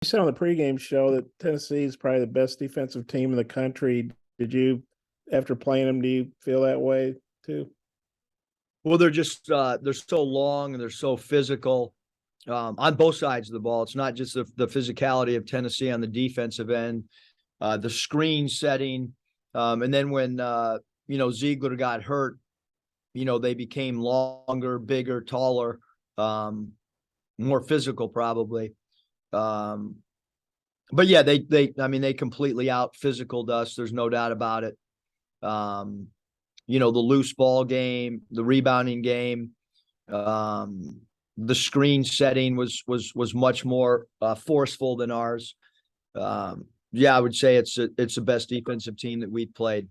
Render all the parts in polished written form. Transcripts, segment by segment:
You said on the pregame show that Tennessee is probably the best defensive team in the country. Did you, after playing them, do you feel that way too? Well, they're so long and they're so physical on both sides of the ball. It's not just the physicality of Tennessee on the defensive end, the screen setting, and then when Ziegler got hurt, they became longer, bigger, taller, more physical probably. But yeah, they completely out physicaled us. There's no doubt about it. The loose ball game, the rebounding game, the screen setting was much more forceful than ours. Yeah, I would say it's the best defensive team that we've played.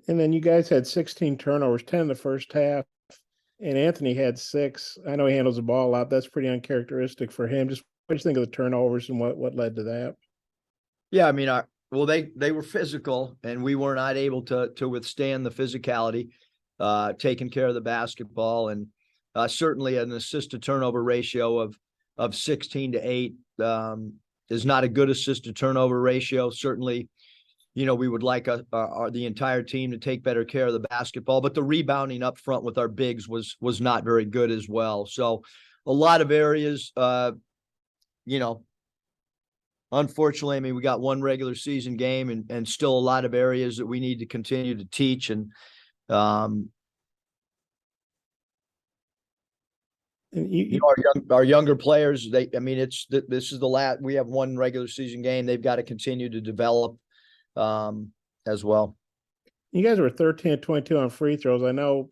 And then you guys had 16 turnovers, 10 in the first half, and Anthony had 6. I know he handles the ball a lot. That's pretty uncharacteristic for him. Just what do you think of the turnovers and what led to that? Yeah, I mean, they were physical, and we were not able to withstand the physicality, taking care of the basketball, and certainly an assist to turnover ratio of 16-8 is not a good assist to turnover ratio. Certainly, we would like the entire team to take better care of the basketball, but the rebounding up front with our bigs was not very good as well. So a lot of areas, unfortunately, I mean, we got one regular season game and still a lot of areas that we need to continue to teach. And our younger players, this is the last, we have one regular season game. They've got to continue to develop as well. You guys were 13-22 on free throws. I know,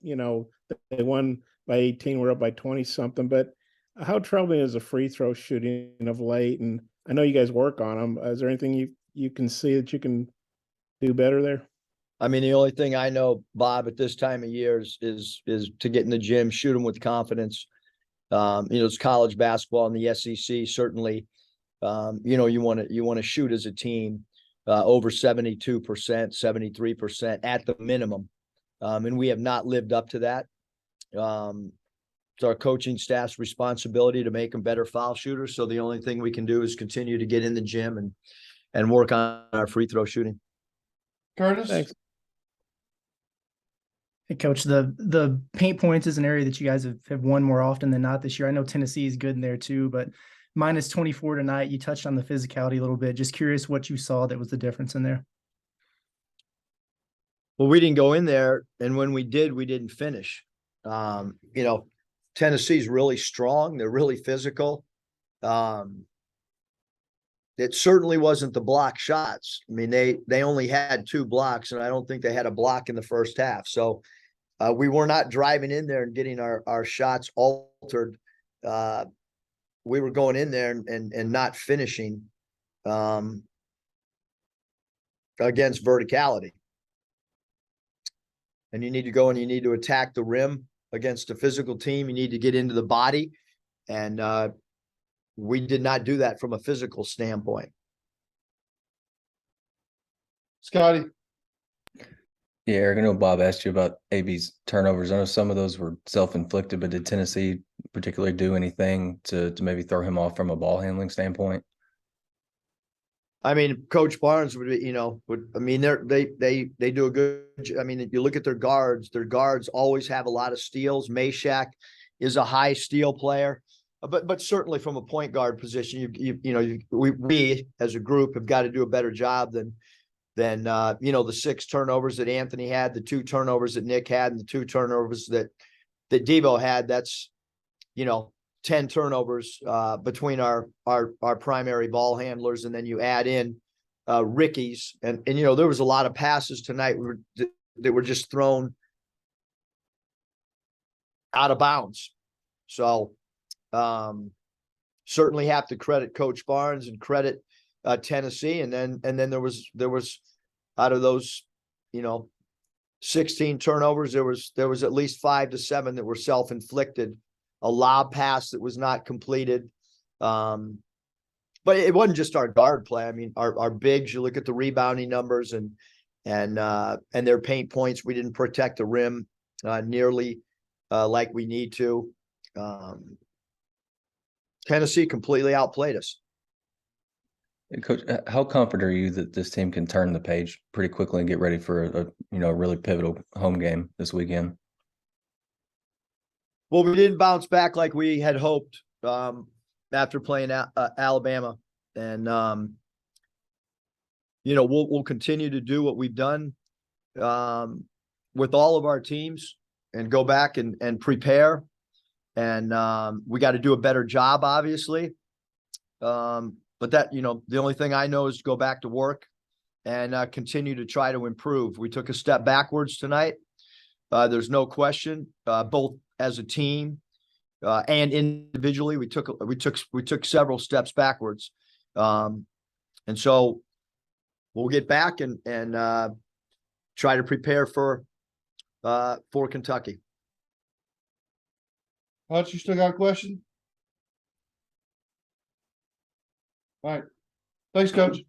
they won by 18, we're up by 20 something, but how troubling is the free throw shooting of late? And I know you guys work on them. Is there anything you can see that you can do better there? I mean, the only thing I know, Bob, at this time of year is to get in the gym, shoot them with confidence. It's college basketball in the SEC. Certainly, you want to shoot as a team over 72%, 73% at the minimum, and we have not lived up to that. It's our coaching staff's responsibility to make them better foul shooters. So the only thing we can do is continue to get in the gym and work on our free throw shooting. Curtis? Thanks. Hey, Coach, the paint points is an area that you guys have won more often than not this year. I know Tennessee is good in there too, but minus 24 tonight. You touched on the physicality a little bit. Just curious what you saw that was the difference in there. Well, we didn't go in there, and when we did, we didn't finish. Tennessee's really strong. They're really physical. It certainly wasn't the block shots. I mean, they only had 2 blocks, and I don't think they had a block in the first half. So we were not driving in there and getting our shots altered. We were going in there and not finishing against verticality. And you need to go and you need to attack the rim against a physical team. You need to get into the body. And we did not do that from a physical standpoint. Scotty? Yeah, Eric, I know Bob asked you about AB's turnovers. I know some of those were self-inflicted, but did Tennessee particularly do anything to maybe throw him off from a ball handling standpoint? I mean, Coach Barnes would, they do a good. I mean, you look at their guards always have a lot of steals. Meshack is a high steal player, but certainly from a point guard position, we as a group have got to do a better job than the 6 turnovers that Anthony had, the 2 turnovers that Nick had, and the 2 turnovers that Devo had. That's 10 turnovers between our primary ball handlers, and then you add in Ricky's, and there was a lot of passes tonight that were just thrown out of bounds. So certainly have to credit Coach Barnes and credit Tennessee, and then there was out of those 16 turnovers, there was at least 5 to 7 that were self-inflicted. A lob pass that was not completed. But it wasn't just our guard play. I mean, our bigs, you look at the rebounding numbers and their paint points. We didn't protect the rim nearly like we need to. Tennessee completely outplayed us. Coach, how confident are you that this team can turn the page pretty quickly and get ready for a really pivotal home game this weekend? Well, we didn't bounce back like we had hoped after playing Alabama, and we'll continue to do what we've done with all of our teams and go back and prepare. And we got to do a better job, obviously. But that, the only thing I know is to go back to work and continue to try to improve. We took a step backwards tonight. There's no question, both as a team and individually, we took several steps backwards. And so we'll get back and try to prepare for Kentucky. Hutch, you still got a question? All right. Thanks, Coach.